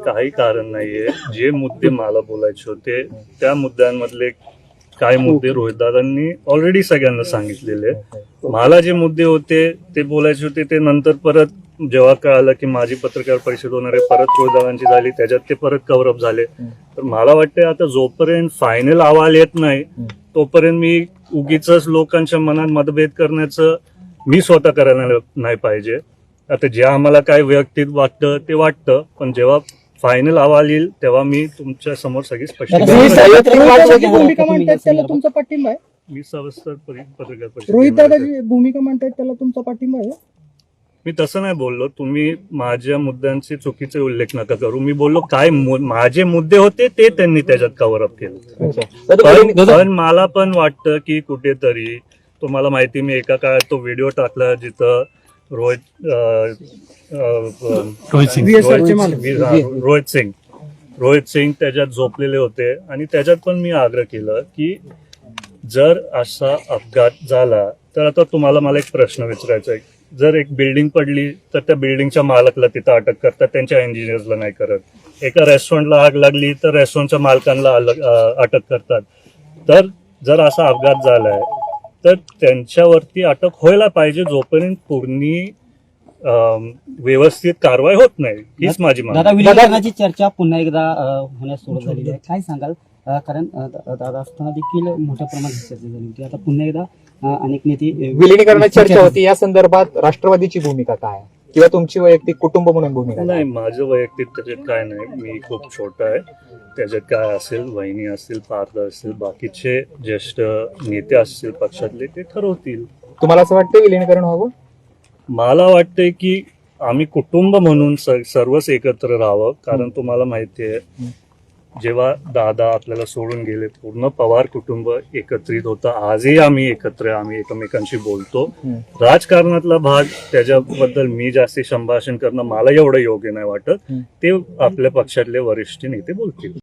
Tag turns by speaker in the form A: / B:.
A: काही कारण नाहीये. जे मुद्दे मला बोलायचे होते त्या मुद्द्यांमधले काय मुद्दे रोहितदादांनी ऑलरेडी सगळ्यांना सांगितलेले. मला जे मुद्दे होते ते बोलायचे होते ते नंतर परत जेव्हा कळालं की माझी पत्रकार परिषद होणार आहे, परत रोहितदादांची झाली, त्याच्यात ते परत कव्हरअप झाले. तर मला वाटतं आता जोपर्यंत फायनल अहवाल येत नाही तोपर्यंत मी उगीच लोकांच्या मनात मतभेद करण्याचं मी स्वतः करायला नाही पाहिजे. आता जे आम्हाला काय वैयक्तिक वाटतं ते वाटतं, पण जेव्हा फायनल अहवाल येईल तेव्हा मी तुमच्या समोर सगळी स्पष्ट
B: भूमिका मांडतायत त्याला तुमचा पाठिंबा आहे.
A: मी सविस्तर पत्रकार परिषद
B: रोहित दादाची भूमिका मांडतायत त्याला तुमचा पाठिंबा आहे.
A: मी तसं नाही बोललो. तुम्ही माझ्या मुद्द्यांचे चुकीचे उल्लेख नका करू. मी बोललो काय माझे मुद्दे होते ते त्यांनी त्याच्यात कव्हरअप केलं. पण मला पण वाटतं की कुठेतरी तुम्हाला माहिती, मी एका काळात तो व्हिडिओ टाकला जिथं रोहित सिंग त्याच्यात झोपलेले होते आणि त्याच्यात पण मी आग्रह केलं की जर असा अपघात झाला तर आता तुम्हाला मला एक प्रश्न विचारायचा आहे. जर एक बिल्डिंग पडली तर त्या बिल्डिंगच्या मालकला तिथं अटक करतात, त्यांच्या इंजिनियर्सला नाही करत. एका रेस्टॉरंटला आग लागली तर रेस्टॉरंटच्या मालकांना अटक करतात. तर जर असा अपघात झालाय तर त्यांच्यावरती अटक व्हायला पाहिजे जोपर्यंत पूर्ण व्यवस्थित कारवाई होत नाही. हीच माझी
C: दादा विलीनीकरणाची चर्चा पुन्हा एकदा होण्यास सुरुवात झालेली आहे. काय सांगाल? कारण दादा असताना देखील मोठ्या प्रमाणात चर्चा झाली होती. आता पुन्हा एकदा अनेक नेते
D: विलीनीकरणाची चर्चा होती. या संदर्भात राष्ट्रवादीची भूमिका काय आहे किंवा तुमची वैयक्तिक कुटुंब म्हणून भूमिका?
A: नाही, माझं वैयक्तिक त्याच्यात काय नाही. मी खूप छोटा आहे. त्याच्यात काय असेल, वहिनी असतील, पार्थ असतील, बाकीचे ज्येष्ठ नेते असतील पक्षातले ते ठरवतील.
D: तुम्हाला असं वाटतं विलीनीकरण व्हावं?
A: मला वाटतंय की आम्ही कुटुंब म्हणून सर्वच एकत्र राहावं. कारण तुम्हाला माहिती आहे जेव्हा दादा आपल्याला सोडून गेले पूर्ण पवार कुटुंब एकत्रित होतं. आजही आम्ही एकत्र, आम्ही एकमेकांशी बोलतो. राजकारणातला भाग त्याच्याबद्दल मी जास्ती संभाषण करणं मला एवढं योग्य नाही वाटत. ते आपल्या पक्षातले वरिष्ठ नेते बोलतील.